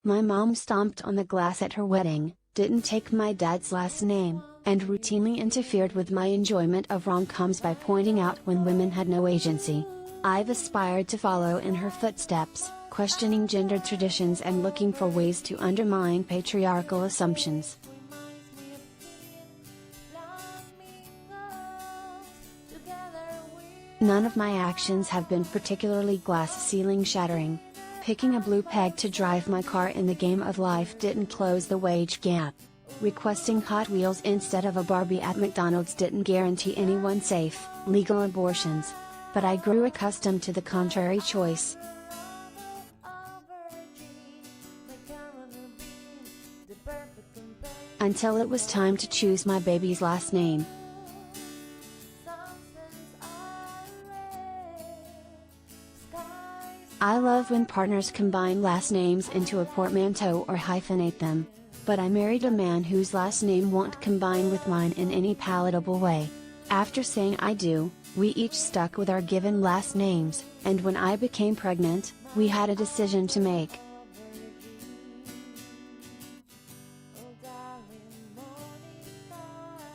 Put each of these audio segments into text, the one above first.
My mom stomped on the glass at her wedding, didn't take my dad's last name, and routinely interfered with my enjoyment of rom-coms by pointing out when women had no agency. I've aspired to follow in her footsteps, questioning gender traditions and looking for ways to undermine patriarchal assumptions. None of my actions have been particularly glass-ceiling-shattering. Picking a blue peg to drive my car in the game of life didn't close the wage gap. Requesting Hot Wheels instead of a Barbie at McDonald's didn't guarantee anyone safe, legal abortions. But I grew accustomed to the contrary choice. Until it was time to choose my baby's last name. I love when partners combine last names into a portmanteau or hyphenate them. But I married a man whose last name won't combine with mine in any palatable way. After saying I do, we each stuck with our given last names, and when I became pregnant, we had a decision to make.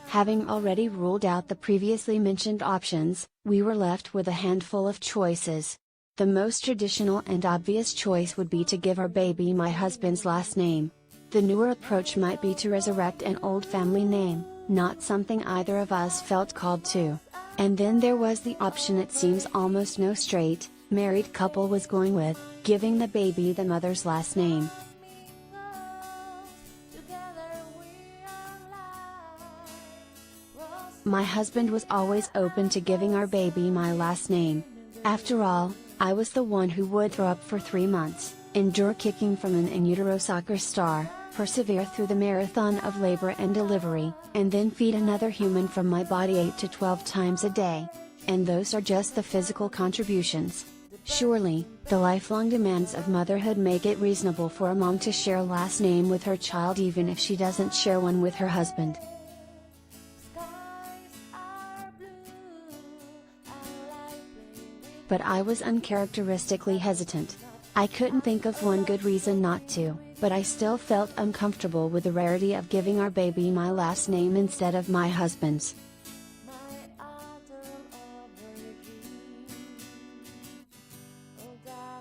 Having already ruled out the previously mentioned options, we were left with a handful of choices. The most traditional and obvious choice would be to give our baby my husband's last name. The newer approach might be to resurrect an old family name, not something either of us felt called to. And then there was the option it seems almost no straight, married couple was going with, giving the baby the mother's last name. My husband was always open to giving our baby my last name. After all, I was the one who would throw up for 3 months, endure kicking from an in utero soccer star, persevere through the marathon of labor and delivery, and then feed another human from my body 8 to 12 times a day. And those are just the physical contributions. Surely, the lifelong demands of motherhood make it reasonable for a mom to share a last name with her child even if she doesn't share one with her husband. But I was uncharacteristically hesitant. I couldn't think of one good reason not to, but I still felt uncomfortable with the rarity of giving our baby my last name instead of my husband's.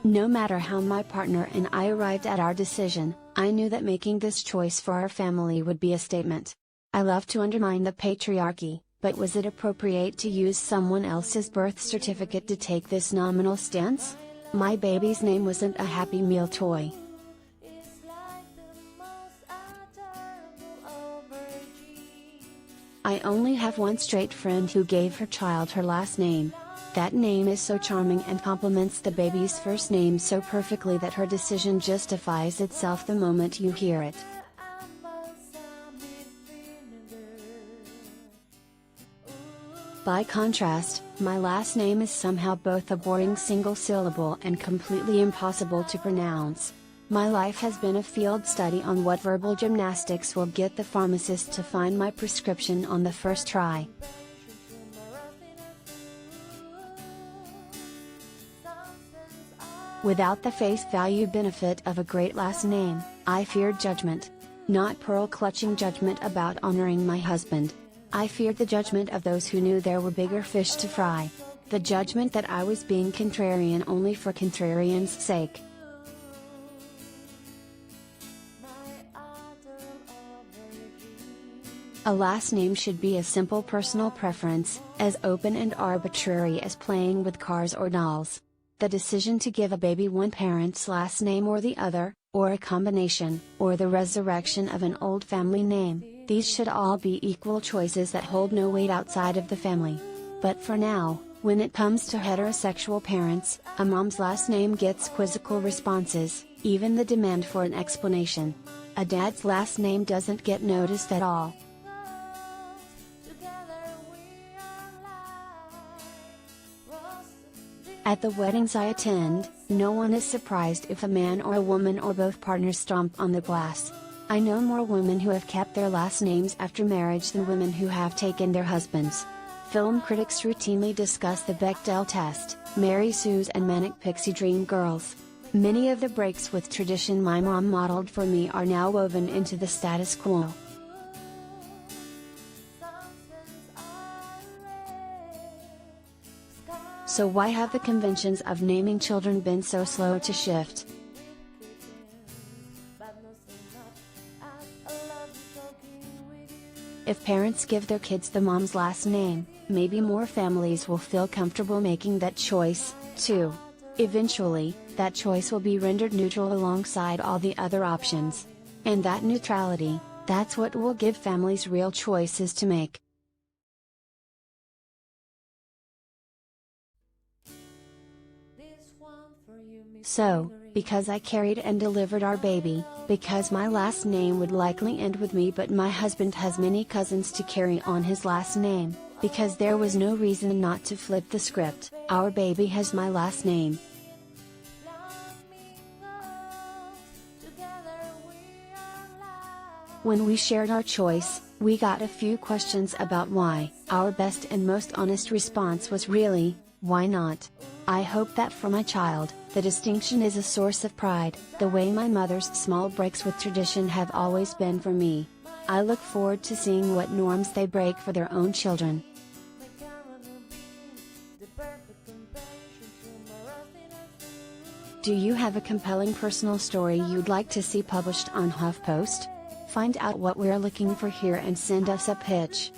No matter how my partner and I arrived at our decision, I knew that making this choice for our family would be a statement. I love to undermine the patriarchy, but was it appropriate to use someone else's birth certificate to take this nominal stance? My baby's name wasn't a Happy Meal toy. I only have one straight friend who gave her child her last name. That name is so charming and complements the baby's first name so perfectly that her decision justifies itself the moment you hear it. By contrast, my last name is somehow both a boring single syllable and completely impossible to pronounce. My life has been a field study on what verbal gymnastics will get the pharmacist to find my prescription on the first try. Without the face value benefit of a great last name, I feared judgment. Not pearl-clutching judgment about honoring my husband. I feared the judgment of those who knew there were bigger fish to fry. The judgment that I was being contrarian only for contrarian's sake. A last name should be a simple personal preference, as open and arbitrary as playing with cars or dolls. The decision to give a baby one parent's last name or the other, or a combination, or the resurrection of an old family name, these should all be equal choices that hold no weight outside of the family. But for now, when it comes to heterosexual parents, a mom's last name gets quizzical responses, even the demand for an explanation. A dad's last name doesn't get noticed at all. At the weddings I attend, no one is surprised if a man or a woman or both partners stomp on the glass. I know more women who have kept their last names after marriage than women who have taken their husbands'. Film critics routinely discuss the Bechdel test, Mary Sue's and Manic Pixie Dream Girls. Many of the breaks with tradition my mom modeled for me are now woven into the status quo. So why have the conventions of naming children been so slow to shift? If parents give their kids the mom's last name, maybe more families will feel comfortable making that choice, too. Eventually, that choice will be rendered neutral alongside all the other options. And that neutrality, that's what will give families real choices to make. So, because I carried and delivered our baby, because my last name would likely end with me but my husband has many cousins to carry on his last name, because there was no reason not to flip the script, our baby has my last name. When we shared our choice, we got a few questions about why. Our best and most honest response was really, why not? I hope that for my child, the distinction is a source of pride, the way my mother's small breaks with tradition have always been for me. I look forward to seeing what norms they break for their own children. Do you have a compelling personal story you'd like to see published on HuffPost? Find out what we're looking for here and send us a pitch.